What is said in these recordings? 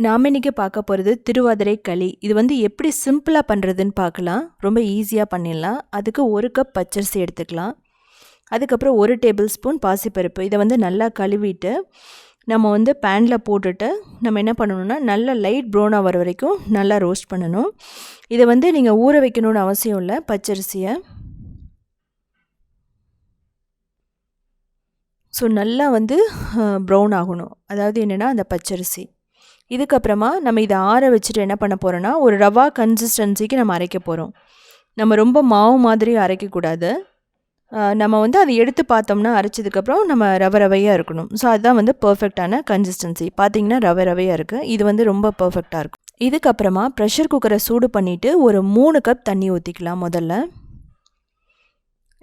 நாம் இன்றைக்கி பார்க்க போகிறது திருவாதிரை களி. இது வந்து எப்படி சிம்பிளாக பண்ணுறதுன்னு பார்க்கலாம். ரொம்ப ஈஸியாக பண்ணிடலாம். அதுக்கு 1 கப் பச்சரிசி எடுத்துக்கலாம். அதுக்கப்புறம் 1 டேபிள் ஸ்பூன் பாசிப்பருப்பு. இதை வந்து நல்லா கழுவிட்டு நம்ம வந்து பேனில் போட்டுட்டு நம்ம என்ன பண்ணணும்னா நல்லா லைட் ப்ரௌனாக வர வரைக்கும் நல்லா ரோஸ்ட் பண்ணணும். இதை வந்து நீங்கள் ஊற வைக்கணும்னு அவசியம் இல்லை. பச்சரிசியை ஸோ நல்லா வந்து ப்ரௌன் ஆகணும். அதாவது என்னென்னா அந்த பச்சரிசி. இதுக்கப்புறமா நம்ம இதை ஆற வச்சுட்டு என்ன பண்ண போகிறோன்னா ஒரு ரவா கன்சிஸ்டன்சிக்கு நம்ம அரைக்க போகிறோம். நம்ம ரொம்ப மாவு மாதிரி அரைக்கக்கூடாது. நம்ம வந்து அதை எடுத்து பார்த்தோம்னா அரைச்சதுக்கப்புறம் நம்ம ரவையாக இருக்கணும். ஸோ அதுதான் வந்து பர்ஃபெக்டான கன்சிஸ்டன்சி. பார்த்திங்கன்னா ரவையாக இருக்குது. இது வந்து ரொம்ப பர்ஃபெக்டாக இருக்கும். இதுக்கப்புறமா ப்ரெஷர் குக்கரை சூடு பண்ணிவிட்டு ஒரு 3 கப் தண்ணி ஊற்றிக்கலாம். முதல்ல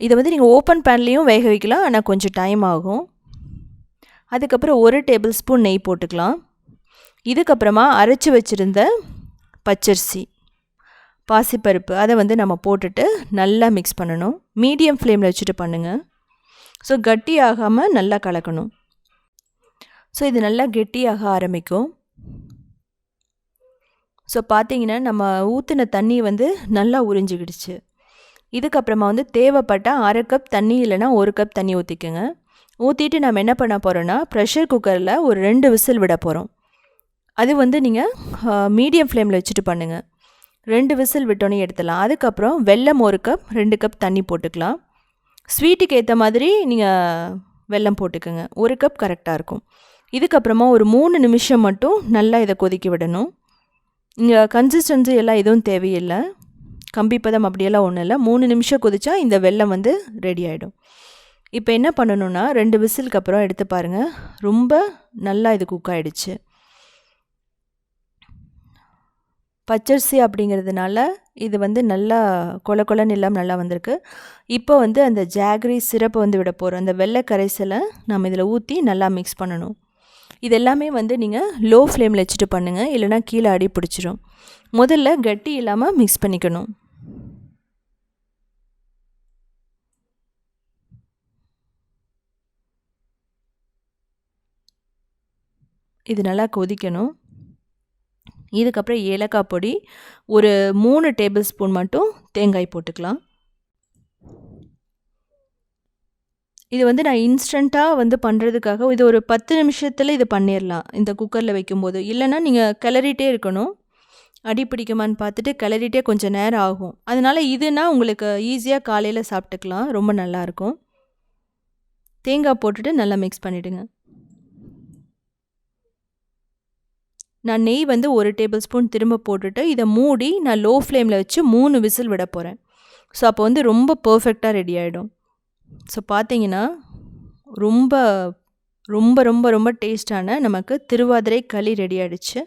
இதை வந்து நீங்கள் ஓப்பன் பேன்லேயும் வேக வைக்கலாம், ஆனால் கொஞ்சம் டைம் ஆகும். அதுக்கப்புறம் 1 டேபிள் ஸ்பூன் நெய் போட்டுக்கலாம். இதுக்கப்புறமா அரைச்சி வச்சுருந்த பச்சரிசி பாசிப்பருப்பு அதை வந்து நம்ம போட்டுட்டு நல்லா மிக்ஸ் பண்ணணும். மீடியம் ஃப்ளேமில் வச்சுட்டு பண்ணுங்கள். ஸோ கட்டி ஆகாமல் நல்லா கலக்கணும். ஸோ இது நல்லா கெட்டியாக ஆரம்பிக்கும். ஸோ பார்த்திங்கன்னா நம்ம ஊற்றின தண்ணி வந்து நல்லா உறிஞ்சிக்கிடுச்சு. இதுக்கப்புறமா வந்து தேவைப்பட்டால் 1/2 கப் தண்ணி இல்லைனா 1 கப் தண்ணி ஊற்றிக்கோங்க. ஊற்றிட்டு நம்ம என்ன பண்ண போகிறோன்னா ப்ரெஷர் குக்கரில் ஒரு 2 விசில் விட போகிறோம். அது வந்து நீங்கள் மீடியம் ஃப்ளேமில் வச்சுட்டு பண்ணுங்கள். 2 விசில் விட்டோன்னே எடுத்துடலாம். அதுக்கப்புறம் வெல்லம் 1 கப் 2 கப் தண்ணி போட்டுக்கலாம். ஸ்வீட்டுக்கு ஏற்ற மாதிரி நீங்கள் வெல்லம் போட்டுக்கோங்க. 1 கப் கரெக்டாக இருக்கும். இதுக்கப்புறமா ஒரு 3 நிமிஷம் மட்டும் நல்லா இதை கொதிக்க விடணும். இங்கே கன்சிஸ்டன்சி எல்லாம் எதுவும் தேவையில்லை. கம்பி பதம் அப்படியெல்லாம் ஒன்றும் இல்லை. 3 நிமிஷம் கொதிச்சா இந்த வெல்லம் வந்து ரெடி ஆகிடும். இப்போ என்ன பண்ணணுன்னா 2 விசிலுக்கு அப்புறம் எடுத்து பாருங்கள். ரொம்ப நல்லா இது குக் ஆகிடுச்சு. பச்சரிசி அப்படிங்கிறதுனால இது வந்து நல்லா கொலன்னு எல்லாம் நல்லா வந்திருக்கு. இப்போ வந்து அந்த ஜாகரி சிரப்பை வந்து விட போகிறோம். அந்த வெள்ளை கரைசலை நம்ம இதில் ஊற்றி நல்லா மிக்ஸ் பண்ணணும். இது எல்லாமே வந்து நீங்கள் லோ ஃப்ளேமில் வச்சுட்டு பண்ணுங்கள், இல்லைனா கீழே அடி பிடிச்சிரும். முதல்ல கட்டி இல்லாமல் மிக்ஸ் பண்ணிக்கணும். இது நல்லா கொதிக்கணும். இதுக்கப்புறம் ஏலக்காய் பொடி ஒரு 3 டேபிள் ஸ்பூன் மட்டும் தேங்காய் போட்டுக்கலாம். இது வந்து நான் இன்ஸ்டண்ட்டாக வந்து பண்ணுறதுக்காக இது ஒரு 10 நிமிஷத்தில் இது பண்ணிடலாம் இந்த குக்கரில் வைக்கும்போது. இல்லைன்னா நீங்கள் கிளறிட்டே இருக்கணும். அடி பிடிக்குமான்னு பார்த்துட்டு கிளறிட்டே கொஞ்சம் நேரம் ஆகும். அதனால் இதுனா உங்களுக்கு ஈஸியாக காலையில் சாப்பிட்டுக்கலாம். ரொம்ப நல்லாயிருக்கும். தேங்காய் போட்டுட்டு நல்லா மிக்ஸ் பண்ணிவிடுங்க. நான் நெய் வந்து 1 டேபிள் ஸ்பூன் திரும்ப போட்டுட்டு இதை மூடி நான் லோ ஃப்ளேமில் வச்சு 3 விசில் விட போகிறேன். ஸோ அப்போ வந்து ரொம்ப பர்ஃபெக்டாக ரெடி ஆகிடும். ஸோ பார்த்தீங்கன்னா ரொம்ப ரொம்ப ரொம்ப ரொம்ப டேஸ்டான நமக்கு திருவாதிரை களி ரெடி ஆகிடுச்சு.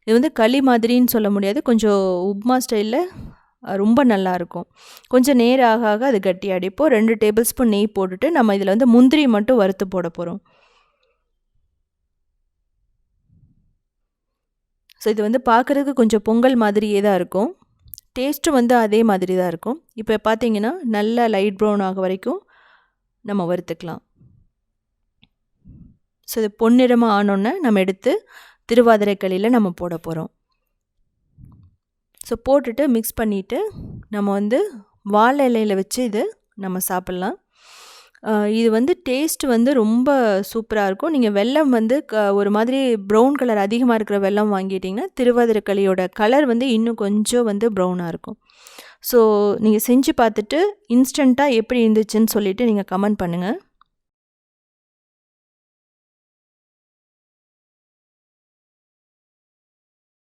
இது வந்து களி மாதிரின்னு சொல்ல முடியாது, கொஞ்சம் உப்மா ஸ்டைலில் ரொம்ப நல்லாயிருக்கும். கொஞ்சம் நேரம் ஆக ஆக அது கட்டியாடி. இப்போது 2 டேபிள் ஸ்பூன் நெய் போட்டுட்டு நம்ம இதில் வந்து முந்திரி மட்டும் வறுத்து போட போகிறோம். ஸோ இது வந்து பார்க்குறதுக்கு கொஞ்சம் பொங்கல் மாதிரியே தான் இருக்கும். டேஸ்ட்டும் வந்து அதே மாதிரி தான் இருக்கும். இப்போ பார்த்தீங்கன்னா நல்லா லைட் ப்ரௌன் ஆக வரைக்கும் நம்ம வறுத்துக்கலாம். ஸோ இது பொன்னிறமாக ஆனோன்னே நம்ம எடுத்து திருவாதிரை களியில் நம்ம போட போகிறோம். ஸோ போட்டுட்டு மிக்ஸ் பண்ணிவிட்டு நம்ம வந்து வாழை இலையில் வச்சு இது நம்ம சாப்பிட்லாம். இது வந்து டேஸ்ட் வந்து ரொம்ப சூப்பராக இருக்கும். நீங்கள் வெல்லம் வந்து ஒரு மாதிரி ப்ரௌன் கலர் அதிகமாக இருக்கிற வெல்லம் வாங்கிட்டிங்கன்னா திருவாதிரை களியோட கலர் வந்து இன்னும் கொஞ்சம் வந்து ப்ரௌனாக இருக்கும். ஸோ நீங்கள் செஞ்சு பார்த்துட்டு இன்ஸ்டண்ட்டாக எப்படி இருந்துச்சுன்னு சொல்லிவிட்டு நீங்கள் கமெண்ட் பண்ணுங்கள்.